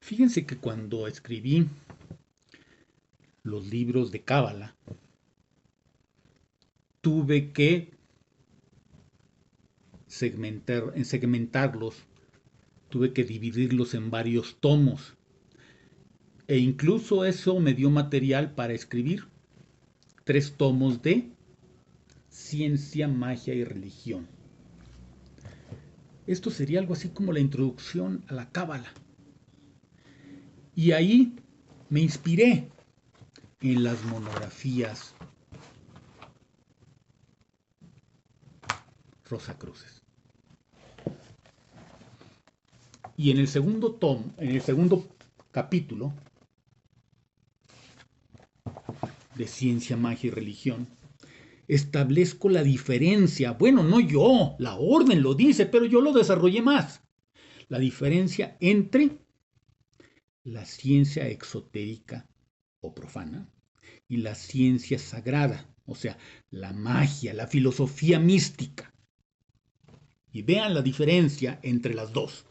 Fíjense que cuando escribí los libros de Cábala, tuve que segmentarlos, tuve que dividirlos en varios tomos. E incluso eso me dio material para escribir 3 tomos de ciencia, magia y religión. Esto sería algo así como la introducción a la Cábala. Y ahí me inspiré en las monografías Rosacruces. Y en el segundo tomo, en el segundo capítulo de ciencia, magia y religión, establezco la diferencia. Bueno, no yo, la orden lo dice, pero yo lo desarrollé más. La diferencia entre la ciencia exotérica o profana y la ciencia sagrada, o sea, la magia, la filosofía mística. Y vean la diferencia entre las dos.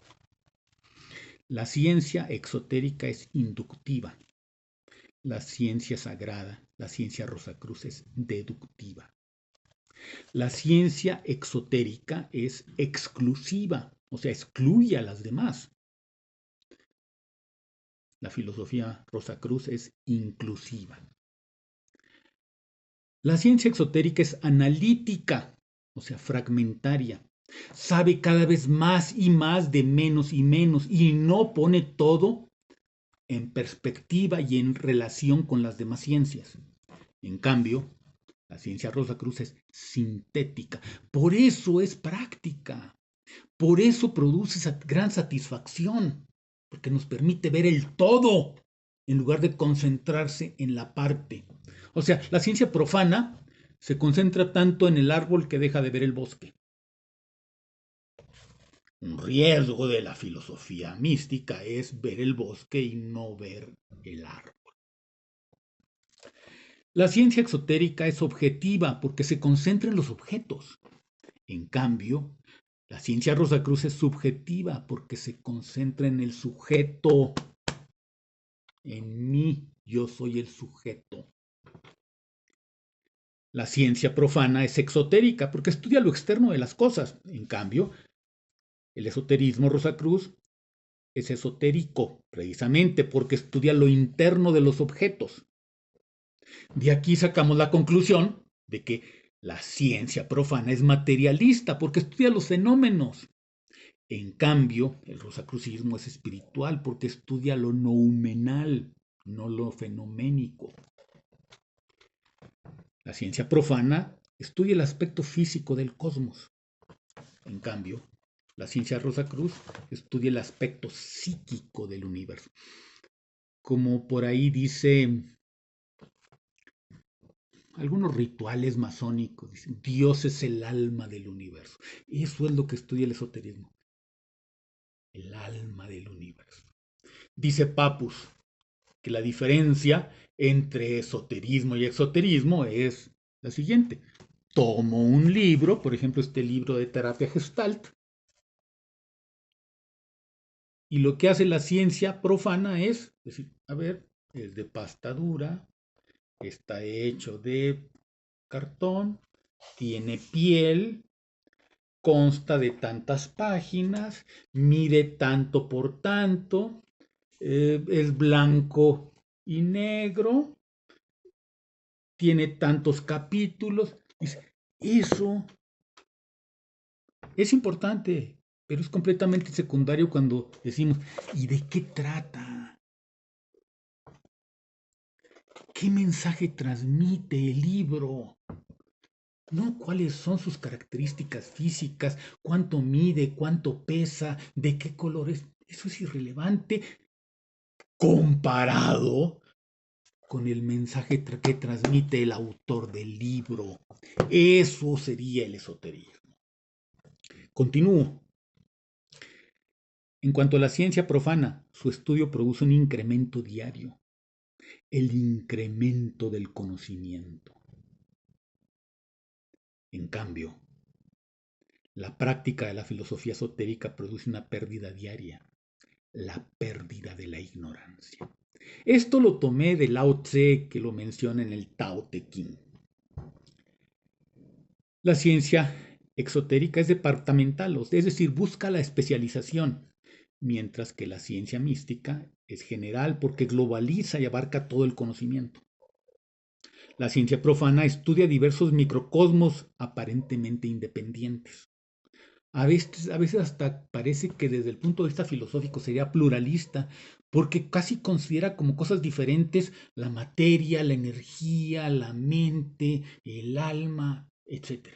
La ciencia exotérica es inductiva. La ciencia sagrada, la ciencia Rosacruz, es deductiva. La ciencia exotérica es exclusiva, o sea, excluye a las demás. La filosofía Rosacruz es inclusiva. La ciencia exotérica es analítica, o sea, fragmentaria. Sabe cada vez más y más de menos y menos y no pone todo en perspectiva y en relación con las demás ciencias. En cambio, la ciencia Rosacruz es sintética. Por eso es práctica. Por eso produce esa gran satisfacción. Porque nos permite ver el todo en lugar de concentrarse en la parte. O sea, la ciencia profana se concentra tanto en el árbol que deja de ver el bosque. Un riesgo de la filosofía mística es ver el bosque y no ver el árbol. La ciencia exotérica es objetiva porque se concentra en los objetos. En cambio, la ciencia Rosacruz es subjetiva porque se concentra en el sujeto. En mí, yo soy el sujeto. La ciencia profana es exotérica porque estudia lo externo de las cosas. En cambio, el esoterismo Rosacruz es esotérico precisamente porque estudia lo interno de los objetos. De aquí sacamos la conclusión de que la ciencia profana es materialista porque estudia los fenómenos. En cambio, el rosacrucismo es espiritual porque estudia lo noumenal, no lo fenoménico. La ciencia profana estudia el aspecto físico del cosmos. En cambio, la ciencia Rosacruz estudia el aspecto psíquico del universo. Como por ahí dice algunos rituales masónicos, dicen, Dios es el alma del universo. Eso es lo que estudia el esoterismo. El alma del universo. Dice Papus que la diferencia entre esoterismo y exoterismo es la siguiente. Tomo un libro, por ejemplo, este libro de terapia Gestalt, y lo que hace la ciencia profana es decir, a ver, es de pasta dura, está hecho de cartón, tiene piel, consta de tantas páginas, mide tanto por tanto, es blanco y negro, tiene tantos capítulos. Eso es importante, pero es completamente secundario cuando decimos, ¿y de qué trata? ¿Qué mensaje transmite el libro? No cuáles son sus características físicas, cuánto mide, cuánto pesa, de qué color es. Eso es irrelevante comparado con el mensaje que transmite el autor del libro. Eso sería el esoterismo. Continúo. En cuanto a la ciencia profana, su estudio produce un incremento diario, el incremento del conocimiento. En cambio, la práctica de la filosofía esotérica produce una pérdida diaria, la pérdida de la ignorancia. Esto lo tomé de Lao Tse, que lo menciona en el Tao Te Ching. La ciencia exotérica es departamental, es decir, busca la especialización, mientras que la ciencia mística es general porque globaliza y abarca todo el conocimiento. La ciencia profana estudia diversos microcosmos aparentemente independientes. A veces hasta parece que desde el punto de vista filosófico sería pluralista, porque casi considera como cosas diferentes la materia, la energía, la mente, el alma, etc.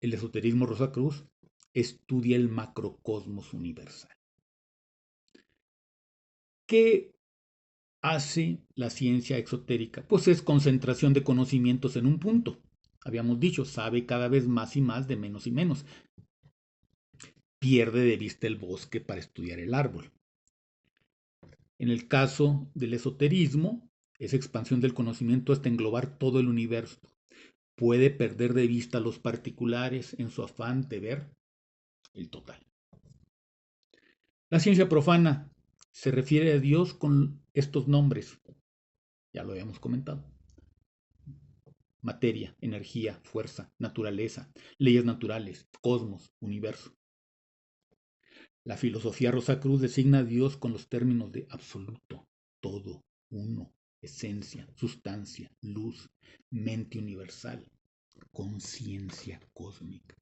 El esoterismo Rosacruz estudia el macrocosmos universal. ¿Qué hace la ciencia exotérica? Pues es concentración de conocimientos en un punto. Habíamos dicho, sabe cada vez más y más de menos y menos. Pierde de vista el bosque para estudiar el árbol. En el caso del esoterismo, es expansión del conocimiento hasta englobar todo el universo. Puede perder de vista los particulares en su afán de ver el total. La ciencia profana se refiere a Dios con estos nombres. Ya lo habíamos comentado. Materia, energía, fuerza, naturaleza, leyes naturales, cosmos, universo. La filosofía Rosacruz designa a Dios con los términos de absoluto, todo, uno, esencia, sustancia, luz, mente universal, conciencia cósmica.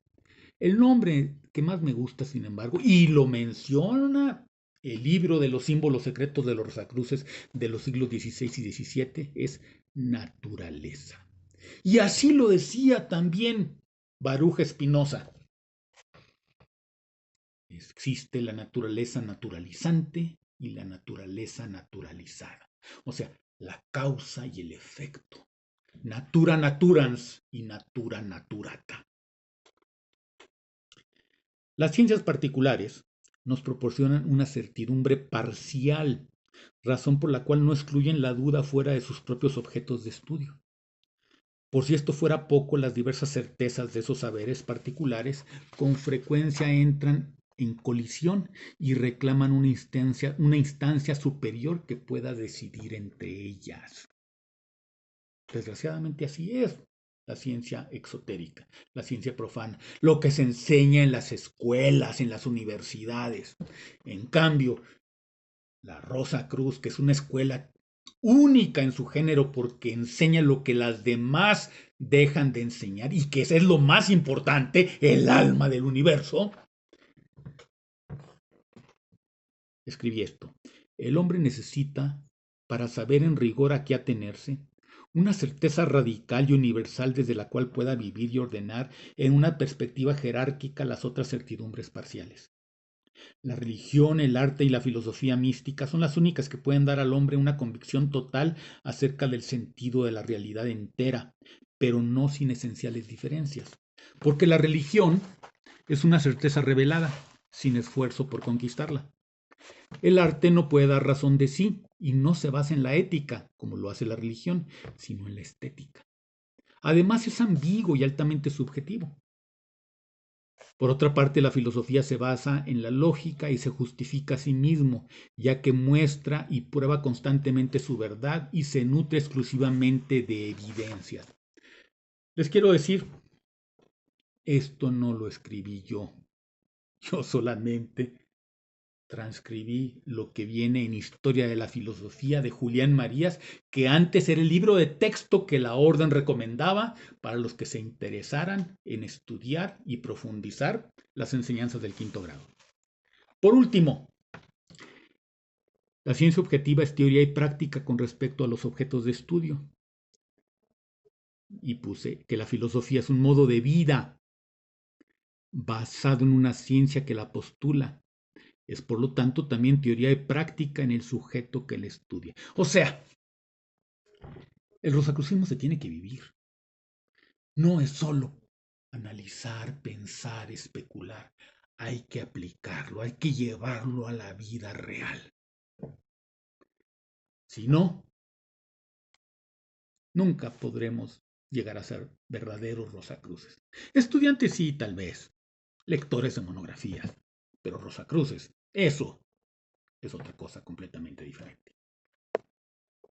El nombre que más me gusta, sin embargo, y lo menciona el libro de los símbolos secretos de los Rosacruces de los siglos XVI y XVII, es naturaleza. Y así lo decía también Baruch Spinoza. Existe la naturaleza naturalizante y la naturaleza naturalizada. O sea, la causa y el efecto. Natura naturans y natura naturata. Las ciencias particulares nos proporcionan una certidumbre parcial, razón por la cual no excluyen la duda fuera de sus propios objetos de estudio. Por si esto fuera poco, las diversas certezas de esos saberes particulares con frecuencia entran en colisión y reclaman una instancia superior que pueda decidir entre ellas. Desgraciadamente así es la ciencia exotérica, la ciencia profana, lo que se enseña en las escuelas, en las universidades. En cambio, la Rosacruz, que es una escuela única en su género porque enseña lo que las demás dejan de enseñar y que es lo más importante, el alma del universo. Escribí esto. El hombre necesita, para saber en rigor a qué atenerse, una certeza radical y universal desde la cual pueda vivir y ordenar en una perspectiva jerárquica las otras certidumbres parciales. La religión, el arte y la filosofía mística son las únicas que pueden dar al hombre una convicción total acerca del sentido de la realidad entera, pero no sin esenciales diferencias. Porque la religión es una certeza revelada, sin esfuerzo por conquistarla. El arte no puede dar razón de sí y no se basa en la ética, como lo hace la religión, sino en la estética. Además es ambiguo y altamente subjetivo. Por otra parte, la filosofía se basa en la lógica y se justifica a sí mismo, ya que muestra y prueba constantemente su verdad y se nutre exclusivamente de evidencias. Les quiero decir, esto no lo escribí yo solamente transcribí lo que viene en Historia de la Filosofía de Julián Marías, que antes era el libro de texto que la orden recomendaba para los que se interesaran en estudiar y profundizar las enseñanzas del quinto grado. Por último, la ciencia objetiva es teoría y práctica con respecto a los objetos de estudio. Y puse que la filosofía es un modo de vida basado en una ciencia que la postula. Es por lo tanto también teoría y práctica en el sujeto que la estudia. O sea, el rosacrucismo se tiene que vivir. No es solo analizar, pensar, especular. Hay que aplicarlo, hay que llevarlo a la vida real. Si no, nunca podremos llegar a ser verdaderos rosacruces. Estudiantes sí, tal vez, lectores de monografías. Pero Rosacruces, eso es otra cosa completamente.